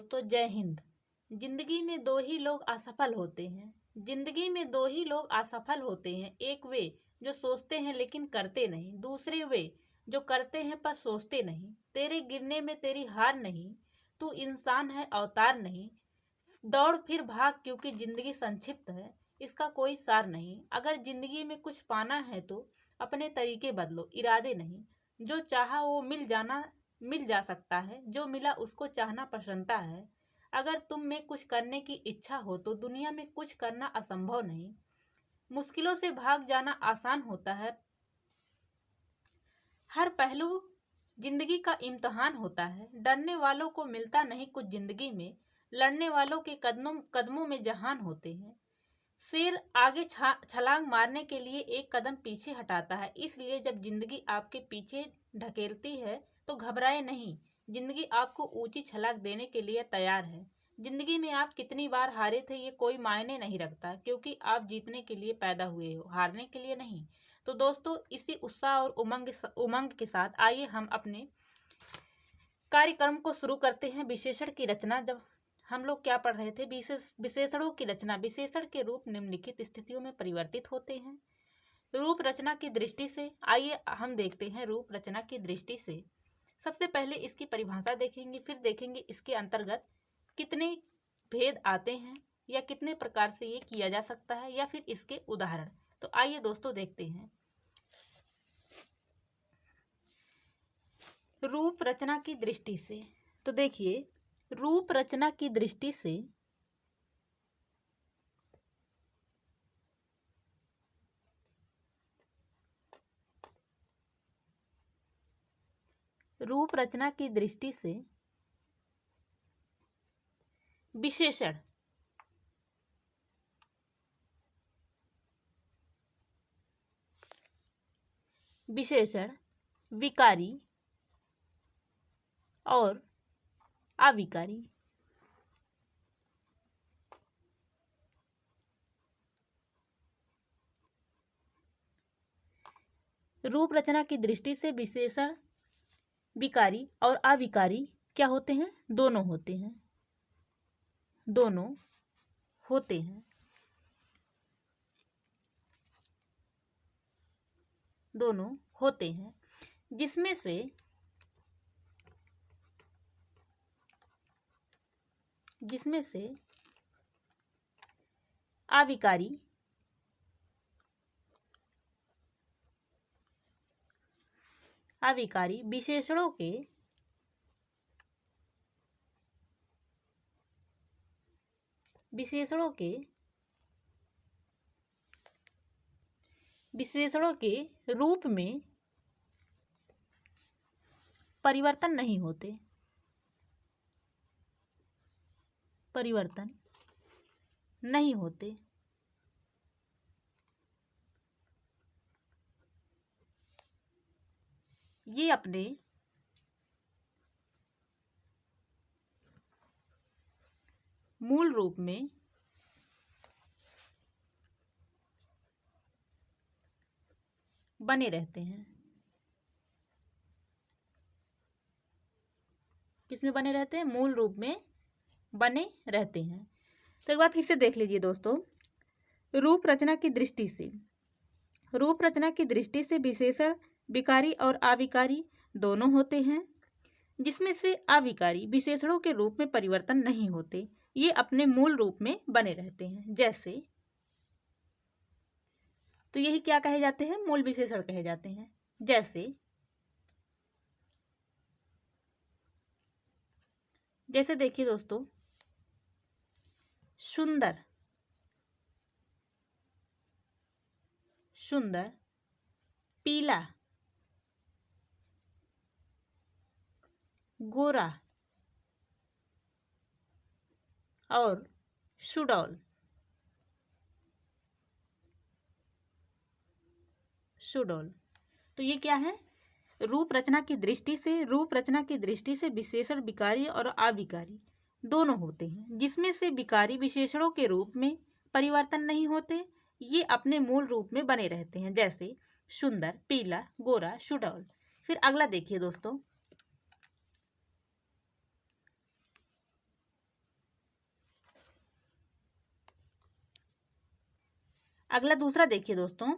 दोस्तों, जय हिंद। जिंदगी में दो ही लोग असफल होते हैं। जिंदगी में दो ही लोग असफल होते हैं। एक वे जो सोचते हैं लेकिन करते नहीं, दूसरे वे जो करते हैं पर सोचते नहीं। तेरे गिरने में तेरी हार नहीं, तू इंसान है अवतार नहीं। दौड़ फिर भाग क्योंकि जिंदगी संक्षिप्त है, इसका कोई सार नहीं। अगर जिंदगी में कुछ पाना है तो अपने तरीके बदलो, इरादे नहीं। जो चाहा वो मिल जा सकता है, जो मिला उसको चाहना प्रसन्नता है। अगर तुम में कुछ करने की इच्छा हो तो दुनिया में कुछ करना असंभव नहीं। मुश्किलों से भाग जाना आसान होता है। हर पहलू जिंदगी का इम्तिहान होता है। डरने वालों को मिलता नहीं कुछ जिंदगी में, लड़ने वालों के कदमों कदमों में जहान होते हैं। शेर आगे छलांग मारने के लिए एक कदम पीछे हटाता है। इसलिए जब जिंदगी आपके पीछे ढकेलती है तो घबराए नहीं, जिंदगी आपको ऊंची छलांग देने के लिए तैयार है। जिंदगी में आप कितनी बार हारे थे ये कोई मायने नहीं रखता, क्योंकि आप जीतने के लिए पैदा हुए हो, हारने के लिए नहीं। तो दोस्तों, इसी उत्साह और उमंग के साथ आइए हम अपने कार्यक्रम को शुरू करते हैं। विशेषण की रचना। जब हम लोग क्या पढ़ रहे थे, विशेषणों की रचना। विशेषण के रूप निम्नलिखित स्थितियों में परिवर्तित होते हैं। रूप रचना की दृष्टि से आइए हम देखते हैं। रूप रचना की दृष्टि से सबसे पहले इसकी परिभाषा देखेंगे, फिर देखेंगे इसके अंतर्गत कितने भेद आते हैं या कितने प्रकार से ये किया जा सकता है, या फिर इसके उदाहरण। तो आइए दोस्तों देखते हैं। रूप रचना की दृष्टि से तो देखिए, रूप रचना की दृष्टि से रूप रचना की दृष्टि से विशेषण विकारी और अविकारी। रूप रचना की दृष्टि से विशेषण विकारी और अविकारी क्या होते हैं? दोनों होते हैं। दोनों होते हैं। दोनों होते हैं। जिसमें से अविकारी विशेषणों के रूप में परिवर्तन नहीं होते। ये अपने मूल रूप में बने रहते हैं। किसमें बने रहते हैं? मूल रूप में बने रहते हैं। तो एक बार फिर से देख लीजिए दोस्तों। रूप रचना की दृष्टि से विशेषण विकारी और अविकारी दोनों होते हैं। जिसमें से अविकारी विशेषणों के रूप में परिवर्तन नहीं होते, ये अपने मूल रूप में बने रहते हैं। जैसे, तो यही क्या कहे जाते हैं? मूल विशेषण कहे जाते हैं। जैसे देखिए दोस्तों, सुंदर, पीला, गोरा और सुडौल। तो ये क्या है? रूप रचना की दृष्टि से विशेषण विकारी और अविकारी दोनों होते हैं। जिसमें से विकारी विशेषणों के रूप में परिवर्तन नहीं होते, ये अपने मूल रूप में बने रहते हैं। जैसे सुंदर, पीला, गोरा, सुडौल। फिर अगला देखिए दोस्तों, अगला दूसरा देखिए दोस्तों,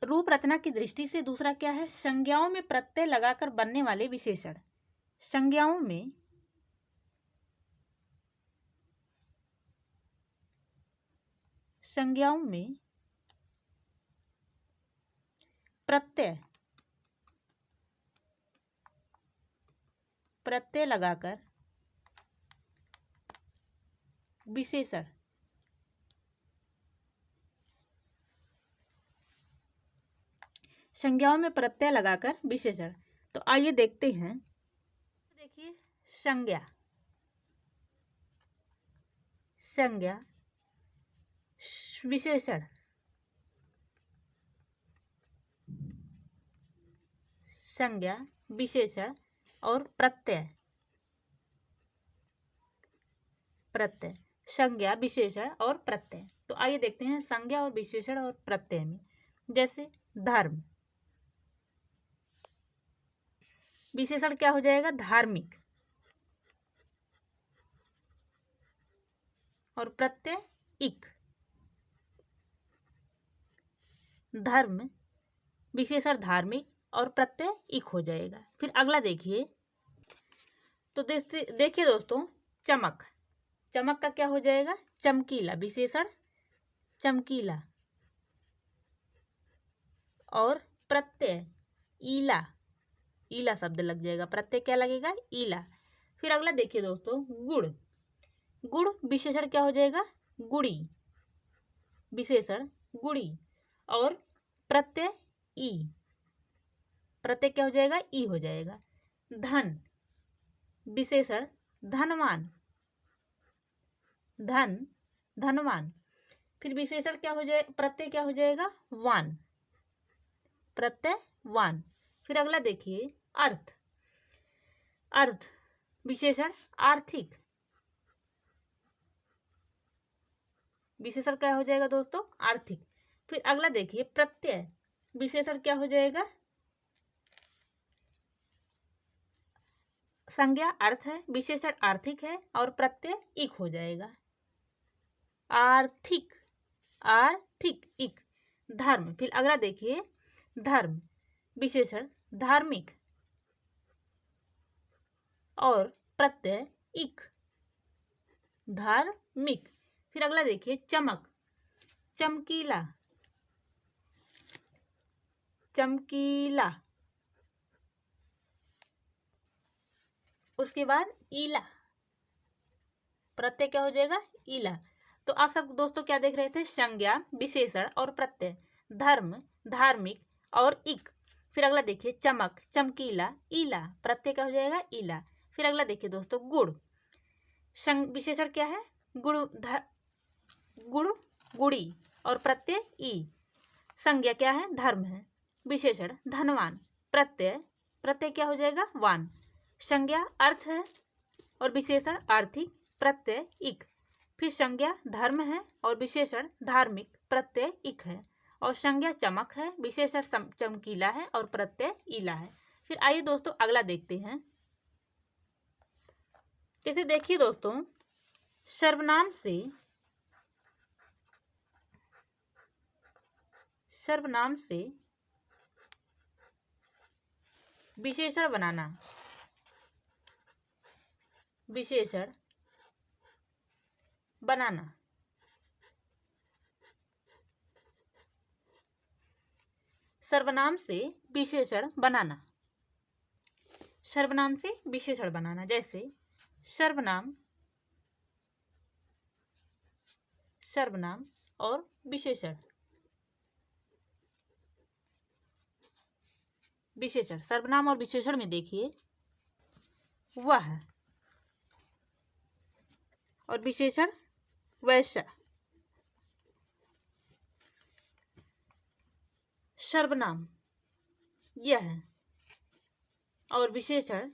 रूप रचना की दृष्टि से दूसरा क्या है, संज्ञाओं में प्रत्यय लगाकर बनने वाले विशेषण। संज्ञाओं में प्रत्यय लगाकर विशेषण। संज्ञाओं में प्रत्यय लगाकर विशेषण। तो आइए देखते हैं। देखिए, संज्ञा विशेषण, संज्ञा विशेषण और प्रत्यय। संज्ञा विशेषण और प्रत्यय। तो आइए देखते हैं संज्ञा और विशेषण और प्रत्यय में। जैसे धर्म, विशेषण क्या हो जाएगा, धार्मिक, और प्रत्यय इक। धर्म विशेषण धार्मिक और प्रत्यय इक हो जाएगा। फिर अगला देखिए, तो देखिए दोस्तों, चमक का क्या हो जाएगा, चमकीला, विशेषण चमकीला, और प्रत्यय ईला शब्द लग जाएगा, प्रत्यय क्या लगेगा, ईला। फिर अगला देखिए दोस्तों, गुड़ विशेषण क्या हो जाएगा, गुड़ी, विशेषण गुड़ी, और प्रत्यय प्रत्यय क्या हो जाएगा, ई हो जाएगा। धन विशेषण धनवान, धनवान। फिर विशेषण क्या हो जाए, प्रत्यय क्या हो जाएगा, वान, प्रत्यय वान। फिर अगला देखिए, अर्थ विशेषण आर्थिक, विशेषण क्या हो जाएगा दोस्तों, आर्थिक। फिर अगला देखिए, प्रत्यय विशेषण क्या हो जाएगा, संज्ञा अर्थ है, विशेषण आर्थिक है, और प्रत्यय इक हो जाएगा, आर्थिक इक। धर्म, फिर अगला देखिए, धर्म विशेषण धार्मिक, और प्रत्यय इक, धार्मिक। फिर अगला देखिए, चमकीला, उसके बाद ईला, प्रत्यय क्या हो जाएगा, ईला। तो आप सब दोस्तों क्या देख रहे थे, संज्ञा विशेषण और प्रत्यय, धर्म धार्मिक और इक। फिर अगला देखिए, चमकीला, ईला, प्रत्यय क्या हो जाएगा, ईला। फिर अगला देखिए दोस्तों, गुड़ विशेषण क्या है, गुड़ी, और प्रत्यय ई। संज्ञा क्या है, धर्म है, विशेषण धनवान, प्रत्यय क्या हो जाएगा, वान। संज्ञा अर्थ है और विशेषण आर्थिक, प्रत्यय इक। फिर संज्ञा धर्म है और विशेषण धार्मिक, प्रत्यय इक है। और संज्ञा चमक है, विशेषण चमकीला है, और प्रत्यय ईला है। फिर आइए दोस्तों अगला देखते हैं। जैसे देखिए दोस्तों, सर्वनाम से विशेषण बनाना, सर्वनाम से विशेषण बनाना। जैसे सर्वनाम और विशेषण। सर्वनाम और विशेषण में देखिए, वह, और विशेषण वैसा। सर्वनाम यह, और विशेषण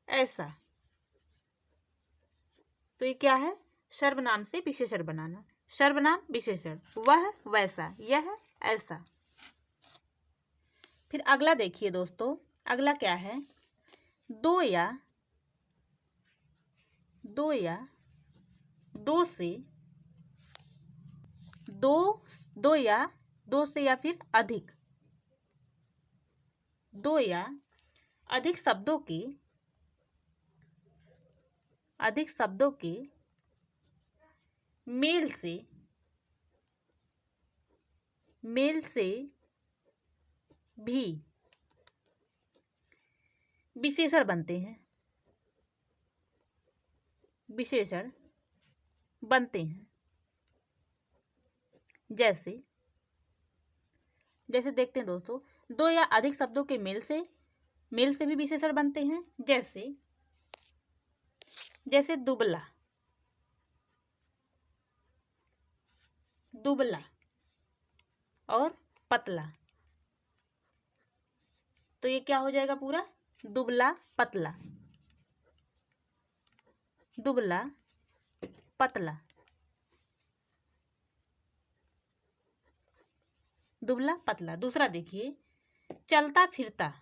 ऐसा। तो ये क्या है, सर्वनाम से विशेषण बनाना। सर्वनाम विशेषण, वह वैसा, यह ऐसा। फिर अगला देखिए दोस्तों, अगला क्या है, दो से दो या दो से या फिर अधिक, दो या अधिक शब्दों के मेल से भी विशेषण बनते हैं, जैसे देखते हैं दोस्तों, दो या अधिक शब्दों के मेल से भी विशेषण बनते हैं, जैसे दुबला और पतला। तो ये क्या हो जाएगा पूरा, दुबला पतला, दुबला पतला, दुबला पतला। दूसरा देखिए, चलता फिरता,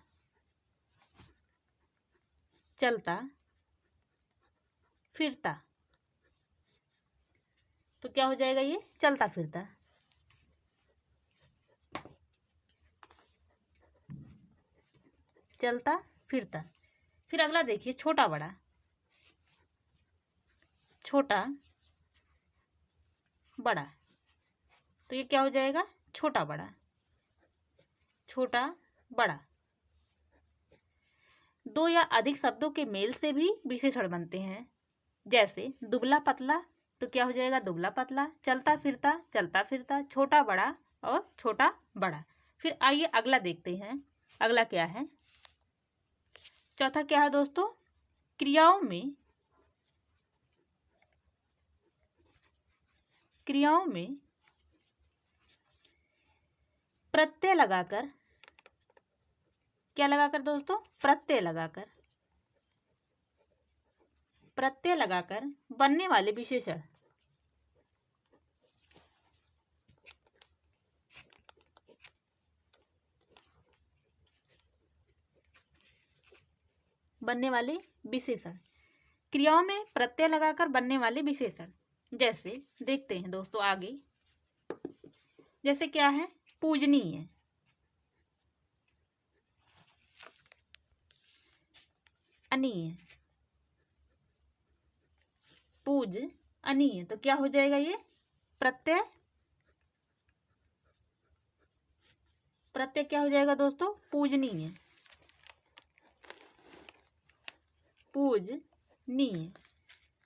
चलता फिरता। तो क्या हो जाएगा ये, चलता फिरता। चलता फिरता। फिर अगला देखिए, छोटा बड़ा, छोटा बड़ा। तो ये क्या हो जाएगा, छोटा बड़ा, छोटा बड़ा। दो या अधिक शब्दों के मेल से भी विशेषण बनते हैं, जैसे दुबला पतला। तो क्या हो जाएगा, दुबला पतला, चलता फिरता, छोटा बड़ा और छोटा बड़ा। फिर आइए अगला देखते हैं, अगला क्या है, चौथा क्या है दोस्तों, क्रियाओं में प्रत्यय लगाकर, क्या लगाकर दोस्तों, प्रत्यय लगाकर बनने वाले विशेषण, क्रियाओं में प्रत्यय लगाकर बनने वाले विशेषण। जैसे देखते हैं दोस्तों आगे, जैसे क्या है, पूजनीय, अनीय, पूजनीय। तो क्या हो जाएगा ये, प्रत्यय क्या हो जाएगा दोस्तों, पूजनीय, पूजनीय।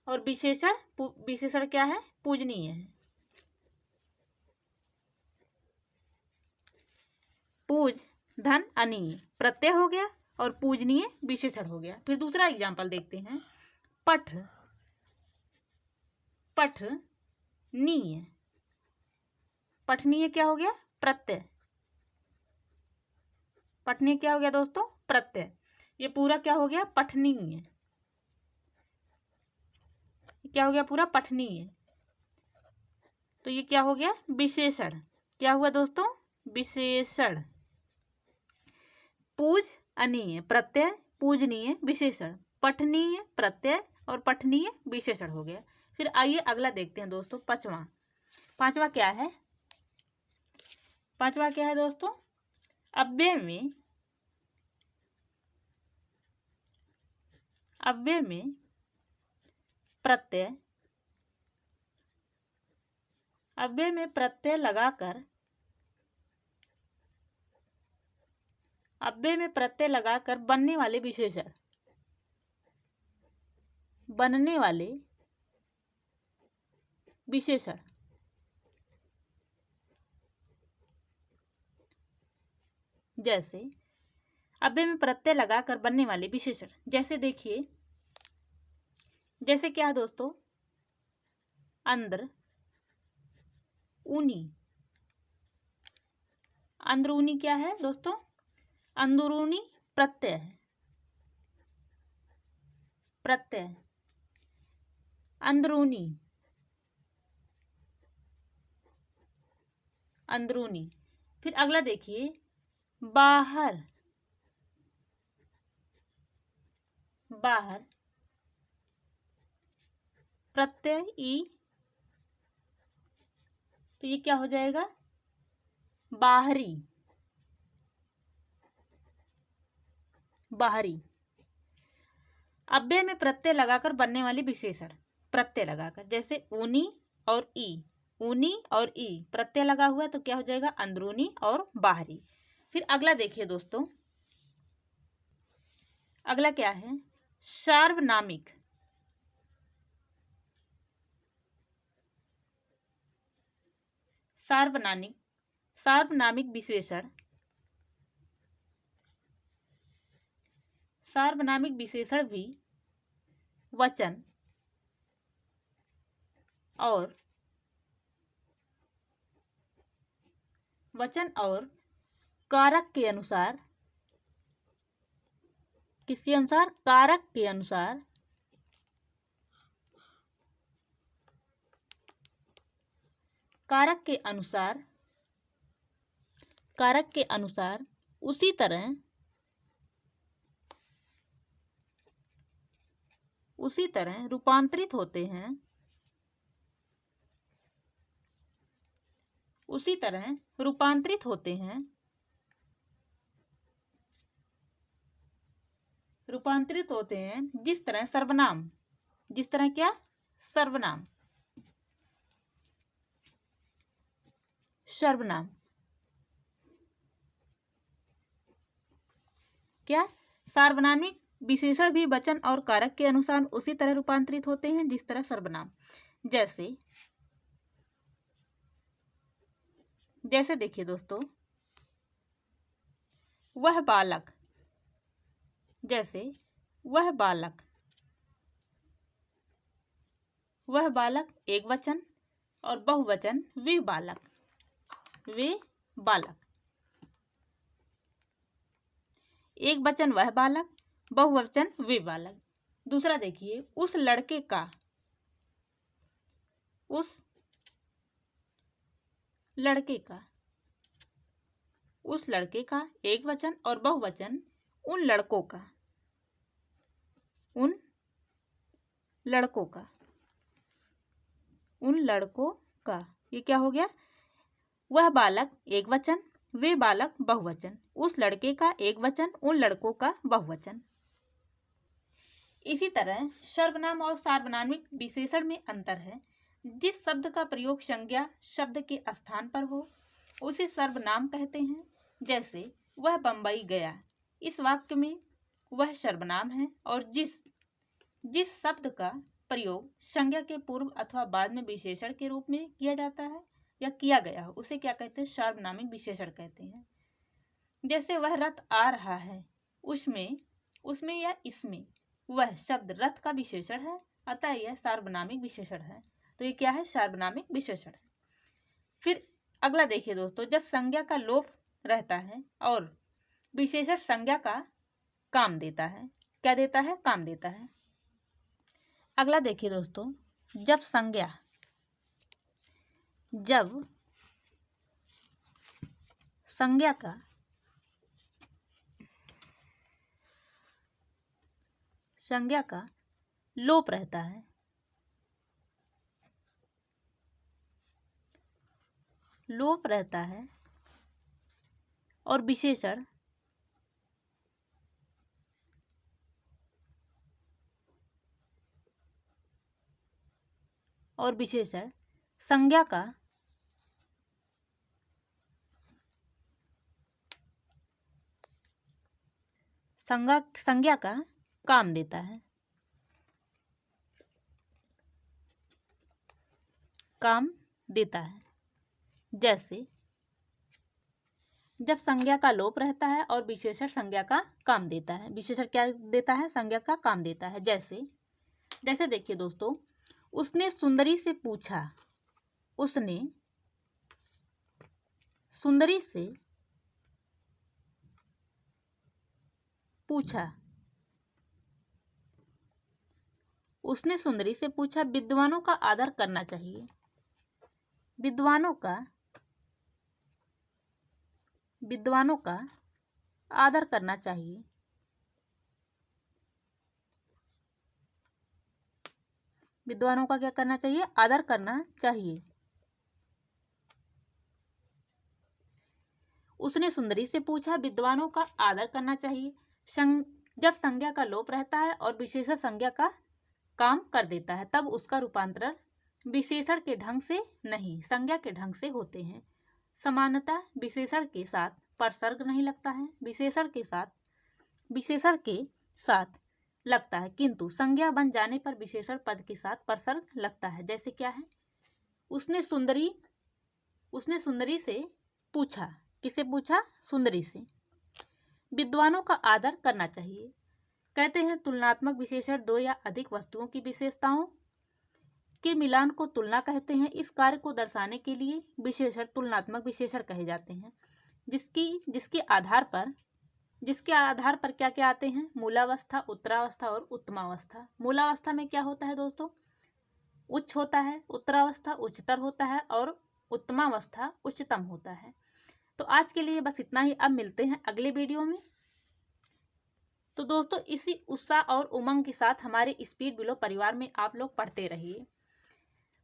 और विशेषण क्या है, पूजनीय है। पूज धन अनीय प्रत्यय हो गया और पूजनीय विशेषण हो गया। फिर दूसरा एग्जाम्पल देखते हैं, पठनीय, पठनीय क्या हो गया, प्रत्यय, पठनीय क्या हो गया दोस्तों, प्रत्यय। ये पूरा क्या हो गया, पठनीय, क्या हो गया पूरा, पठनीय। तो ये क्या हो गया, विशेषण, क्या हुआ दोस्तों, विशेषण। पूजनीय प्रत्यय, पूजनीय विशेषण, पठनीय प्रत्यय और पठनीय विशेषण हो गया। फिर आइए अगला देखते हैं दोस्तों, पांचवा क्या है, दोस्तों, अव्यय में प्रत्यय लगाकर बनने वाले विशेषण, जैसे अव्यय में प्रत्यय लगाकर बनने वाले विशेषण। जैसे देखिए, जैसे क्या है दोस्तों, अंदर ऊनी, अंदरूनी क्या है दोस्तों, अंदरूनी प्रत्यय है, अंदरूनी, फिर अगला देखिए, बाहर, प्रत्यय ई तो ये क्या हो जाएगा? बाहरी। बाहरी। अव्यय में प्रत्यय लगाकर बनने वाली विशेषण, प्रत्यय लगाकर, जैसे ऊनी और ई, ऊनी और ई प्रत्यय लगा हुआ है तो क्या हो जाएगा? अंदरूनी और बाहरी। फिर अगला देखिए दोस्तों, अगला क्या है? सार्वनामिक। सार्वनामिक, सार्वनामिक विशेषण, सार्वनामिक विशेषण भी वचन और कारक के अनुसार, किसके अनुसार? कारक के अनुसार, कारक के अनुसार, कारक के अनुसार उसी तरह, उसी तरह रूपांतरित होते हैं, उसी तरह रूपांतरित होते हैं, रूपांतरित होते हैं जिस तरह सर्वनाम, जिस तरह क्या? सर्वनाम, सर्वनाम। क्या? सार्वनामिक विशेषण भी वचन और कारक के अनुसार उसी तरह रूपांतरित होते हैं जिस तरह सर्वनाम। जैसे, जैसे देखिए दोस्तों, वह बालक, जैसे वह बालक, वह बालक एक वचन और बहुवचन वे बालक, वे बालक। एक वचन वह बालक, बहुवचन वे बालक। दूसरा देखिए, उस लड़के का, उस लड़के का, उस लड़के का एक वचन और बहुवचन उन लड़कों का, उन लड़कों का, उन लड़कों का। ये क्या हो गया? वह बालक एक वचन, वे बालक बहुवचन, उस लड़के का एक वचन, उन लड़कों का बहुवचन। इसी तरह सर्वनाम और सार्वनामिक विशेषण में अंतर है। जिस शब्द का प्रयोग संज्ञा शब्द के स्थान पर हो उसे सर्वनाम कहते हैं। जैसे वह बंबई गया, इस वाक्य में वह सर्वनाम है, और जिस शब्द का प्रयोग संज्ञा के पूर्व अथवा बाद में विशेषण के रूप में किया जाता है या किया गया हो उसे क्या कहते हैं? सार्वनामिक विशेषण कहते हैं। जैसे वह रथ आ रहा है, उसमें, उसमें या इसमें वह शब्द रथ का विशेषण है, अतः यह सार्वनामिक विशेषण है। तो ये क्या है? सार्वनामिक विशेषण है। फिर अगला देखिए दोस्तों, जब संज्ञा का लोप रहता है और विशेषण संज्ञा का काम देता है। क्या देता है? काम देता है। अगला देखिए दोस्तों, जब संज्ञा, जब संज्ञा का लोप रहता है, लोप रहता है और विशेषण संज्ञा का संज्ञा का काम देता है, काम देता है। जैसे जब संज्ञा का लोप रहता है और विशेषण संज्ञा का काम देता है। विशेषण क्या देता है? संज्ञा का काम देता है। जैसे देखिए दोस्तों, उसने सुंदरी से पूछा, उसने सुंदरी से पूछा, उसने सुंदरी से पूछा, विद्वानों का आदर करना चाहिए। विद्वानों का आदर करना चाहिए। विद्वानों का क्या करना चाहिए? आदर करना चाहिए। उसने सुंदरी से पूछा, विद्वानों का आदर करना चाहिए। जब संज्ञा का लोप रहता है और विशेषण संज्ञा का काम कर देता है तब उसका रूपांतरण विशेषण के ढंग से नहीं संज्ञा के ढंग से होते हैं। समानतः विशेषण के साथ परसर्ग नहीं लगता है, विशेषण के साथ लगता है, किंतु संज्ञा बन जाने पर विशेषण पद के साथ परसर्ग लगता है। जैसे क्या है, उसने सुंदरी से पूछा। किसे पूछा? सुंदरी से। विद्वानों का आदर करना चाहिए। कहते हैं तुलनात्मक विशेषण दो या अधिक वस्तुओं की विशेषताओं के मिलान को तुलना कहते हैं। इस कार्य को दर्शाने के लिए विशेषण तुलनात्मक विशेषण कहे जाते हैं, जिसके आधार पर क्या क्या आते हैं? मूलावस्था, उत्तरावस्था और उत्तमावस्था। मूलावस्था में क्या होता है दोस्तों? उच्च होता है, उत्तरावस्था उच्चतर होता है और उत्तमावस्था उच्चतम होता है। तो आज के लिए बस इतना ही। अब मिलते हैं अगले वीडियो में। तो दोस्तों इसी उत्साह और उमंग के साथ हमारे स्पीड बिलो परिवार में आप लोग पढ़ते रहिए,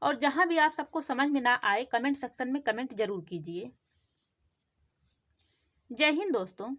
और जहां भी आप सबको समझ में ना आए कमेंट सेक्शन में कमेंट जरूर कीजिए। जय हिंद दोस्तों।